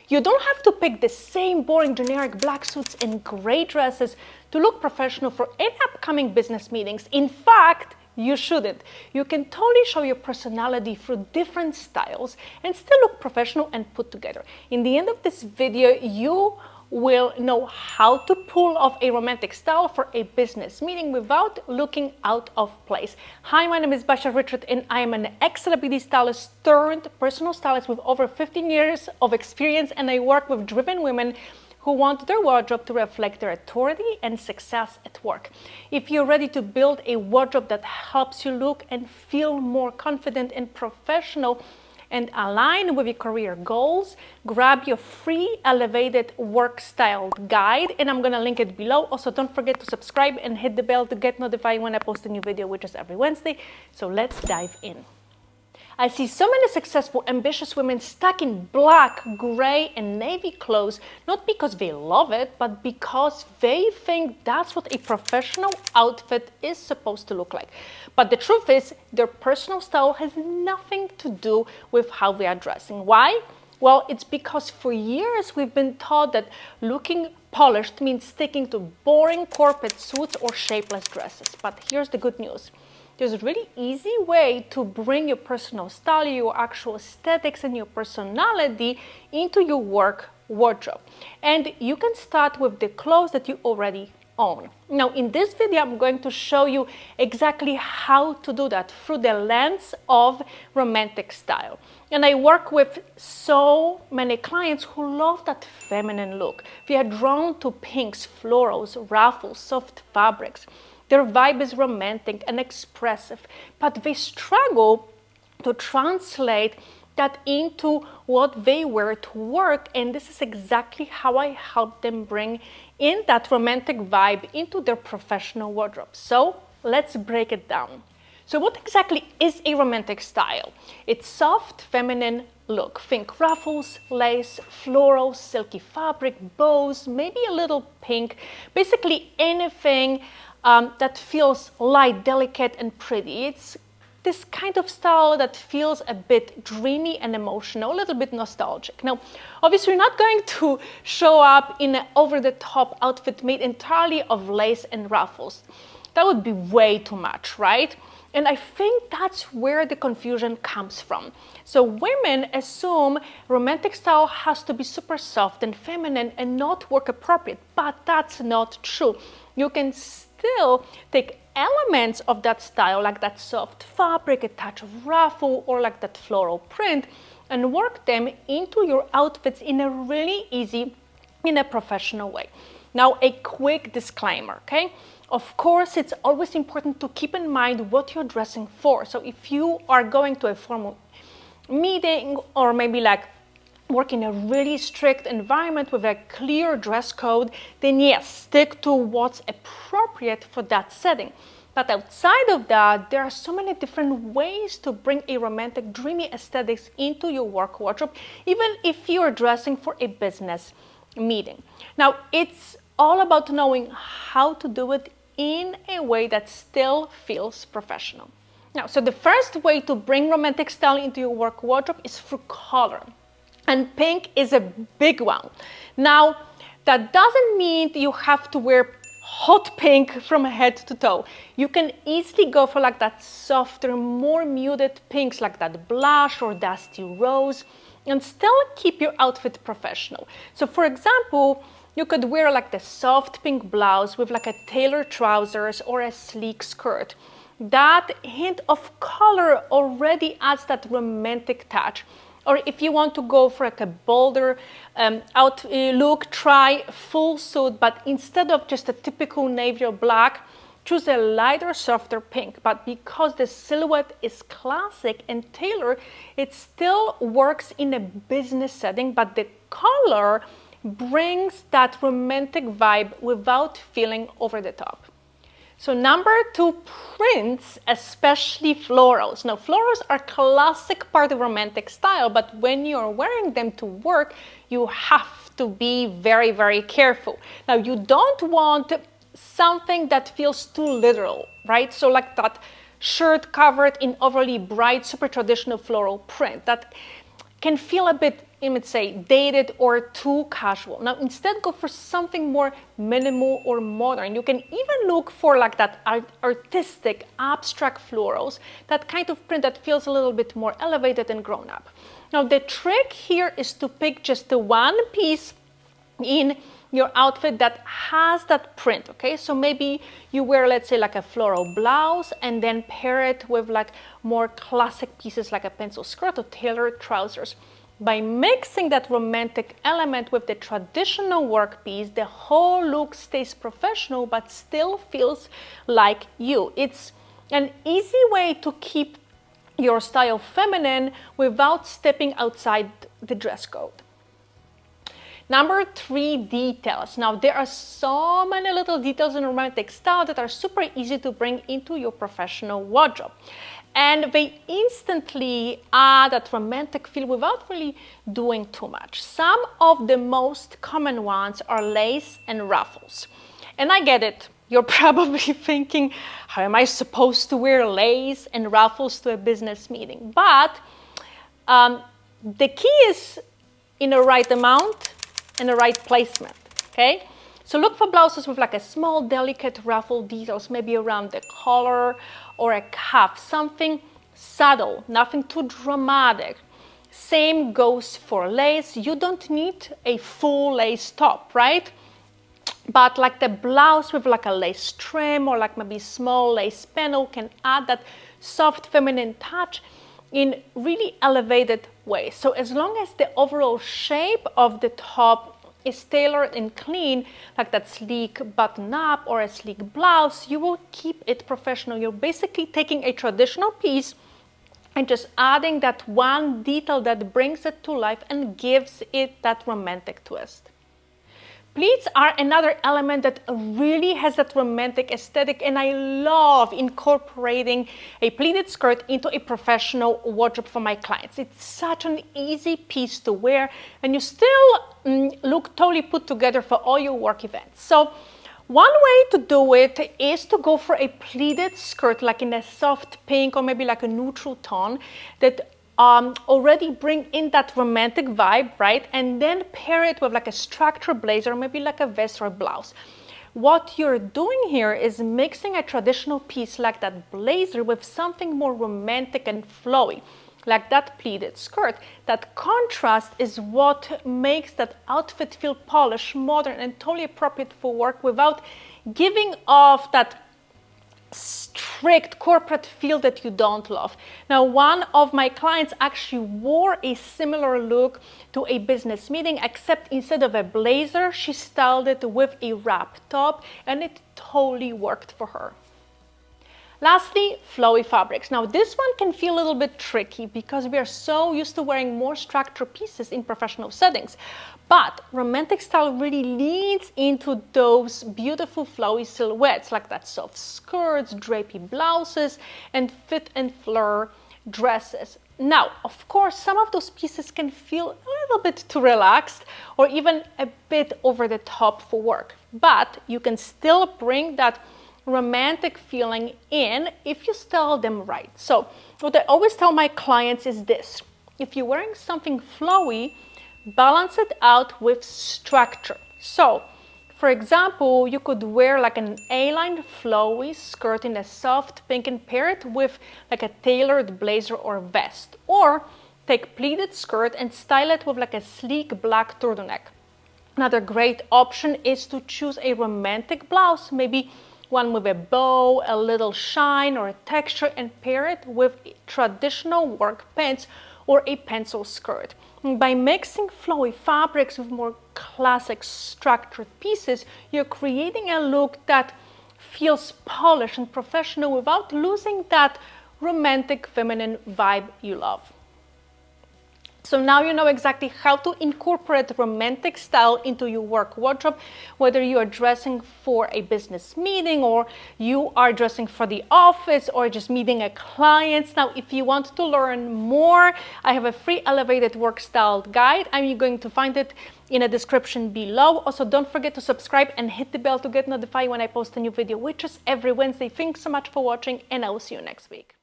You don't have to pick the same boring generic black suits and gray dresses to look professional for any upcoming business meetings. In fact, you shouldn't. You can totally show your personality through different styles and still look professional and put together. In the end of this video, you will know how to pull off a romantic style for a business meeting without looking out of place. Hi, my name is Basia Richard and I am an ex-celebrity stylist turned personal stylist with over 15 years of experience, and I work with driven women who want their wardrobe to reflect their authority and success at work. If you're ready to build a wardrobe that helps you look and feel more confident and professional and align with your career goals, grab your free elevated work style guide, and I'm gonna link it below. Also, don't forget to subscribe and hit the bell to get notified when I post a new video, which is every Wednesday. So let's dive in. I see so many successful, ambitious women stuck in black, gray, and navy clothes, not because they love it, but because they think that's what a professional outfit is supposed to look like. But the truth is, their personal style has nothing to do with how they are dressing. Why? Well, it's because for years we've been taught that looking polished means sticking to boring corporate suits or shapeless dresses. But here's the good news. There's a really easy way to bring your personal style, your actual aesthetics, and your personality into your work wardrobe. And you can start with the clothes that you already own. Now, in this video, I'm going to show you exactly how to do that through the lens of romantic style. And I work with so many clients who love that feminine look. They are drawn to pinks, florals, ruffles, soft fabrics. Their vibe is romantic and expressive, but they struggle to translate that into what they wear to work, and this is exactly how I help them bring in that romantic vibe into their professional wardrobe. So let's break it down. So what exactly is a romantic style? It's soft, feminine look. Think ruffles, lace, floral, silky fabric, bows, maybe a little pink, basically anything that feels light, delicate, and pretty. It's this kind of style that feels a bit dreamy and emotional, a little bit nostalgic. Now, obviously, you're not going to show up in an over-the-top outfit made entirely of lace and ruffles. That would be way too much, right? And I think that's where the confusion comes from. So women assume romantic style has to be super soft and feminine and not work appropriate, but that's not true. You can still take elements of that style, like that soft fabric, a touch of ruffle, or like that floral print, and work them into your outfits in a really easy, in a professional way. Now, a quick disclaimer, okay? Of course, it's always important to keep in mind what you're dressing for. So if you are going to a formal meeting, or maybe like work in a really strict environment with a clear dress code, then yes, stick to what's appropriate for that setting. But outside of that, there are so many different ways to bring a romantic, dreamy aesthetics into your work wardrobe, even if you're dressing for a business meeting. Now, it's all about knowing how to do it in a way that still feels professional. Now, so the first way to bring romantic style into your work wardrobe is through color. And pink is a big one. Now, that doesn't mean you have to wear hot pink from head to toe. You can easily go for like that softer, more muted pinks, like that blush or dusty rose, and still keep your outfit professional. So for example, you could wear like the soft pink blouse with like a tailored trousers or a sleek skirt. That hint of color already adds that romantic touch. Or if you want to go for like a bolder look, try full suit, but instead of just a typical navy or black, choose a lighter, softer pink. But because the silhouette is classic and tailored, it still works in a business setting, but the color brings that romantic vibe without feeling over the top. So number 2, prints, especially florals. Now, florals are a classic part of romantic style, but when you're wearing them to work, you have to be very, very careful. Now, you don't want something that feels too literal, right? So like that shirt covered in overly bright, super traditional floral print that can feel a bit let's say, dated or too casual. Now, instead, go for something more minimal or modern. You can even look for like that artistic, abstract florals, that kind of print that feels a little bit more elevated and grown up. Now, the trick here is to pick just the one piece in your outfit that has that print, okay? So maybe you wear, let's say, like a floral blouse and then pair it with like more classic pieces like a pencil skirt or tailored trousers. By mixing that romantic element with the traditional work piece, the whole look stays professional but still feels like you. It's an easy way to keep your style feminine without stepping outside the dress code. Number 3, details. Now, there are so many little details in romantic style that are super easy to bring into your professional wardrobe. And they instantly add that romantic feel without really doing too much. Some of the most common ones are lace and ruffles. And I get it. You're probably thinking, how am I supposed to wear lace and ruffles to a business meeting? But the key is in the right amount and the right placement, okay? So look for blouses with like a small, delicate ruffle details, maybe around the collar or a cuff, something subtle, nothing too dramatic. Same goes for lace. You don't need a full lace top, right? But like the blouse with like a lace trim or like maybe small lace panel can add that soft feminine touch in really elevated ways. So as long as the overall shape of the top is tailored and clean, like that sleek button up or a sleek blouse, you will keep it professional. You're basically taking a traditional piece and just adding that one detail that brings it to life and gives it that romantic twist. Pleats are another element that really has that romantic aesthetic, and I love incorporating a pleated skirt into a professional wardrobe for my clients. It's such an easy piece to wear, and you still look totally put together for all your work events. So one way to do it is to go for a pleated skirt, like in a soft pink or maybe like a neutral tone that already bring in that romantic vibe, right? And then pair it with like a structured blazer, maybe like a vest or a blouse. What you're doing here is mixing a traditional piece like that blazer with something more romantic and flowy, like that pleated skirt. That contrast is what makes that outfit feel polished, modern, and totally appropriate for work without giving off that strict corporate feel that you don't love. Now, one of my clients actually wore a similar look to a business meeting, except instead of a blazer, she styled it with a wrap top, and it totally worked for her. Lastly, flowy fabrics. Now, this one can feel a little bit tricky because we are so used to wearing more structured pieces in professional settings. But romantic style really leads into those beautiful flowy silhouettes, like that soft skirts, drapey blouses, and fit and flare dresses. Now, of course, some of those pieces can feel a little bit too relaxed or even a bit over the top for work. But you can still bring that romantic feeling in if you style them right. So what I always tell my clients is this: if you're wearing something flowy, balance it out with structure. So for example, you could wear like an A-line flowy skirt in a soft pink and pair it with like a tailored blazer or vest, or take pleated skirt and style it with like a sleek black turtleneck. Another great option is to choose a romantic blouse, maybe one with a bow, a little shine or a texture, and pair it with traditional work pants or a pencil skirt. And by mixing flowy fabrics with more classic structured pieces, you're creating a look that feels polished and professional without losing that romantic feminine vibe you love. So now you know exactly how to incorporate romantic style into your work wardrobe, whether you are dressing for a business meeting or you are dressing for the office or just meeting a client. Now, if you want to learn more, I have a free elevated work style guide. I'm going to find it in the description below. Also, don't forget to subscribe and hit the bell to get notified when I post a new video, which is every Wednesday. Thanks so much for watching, and I will see you next week.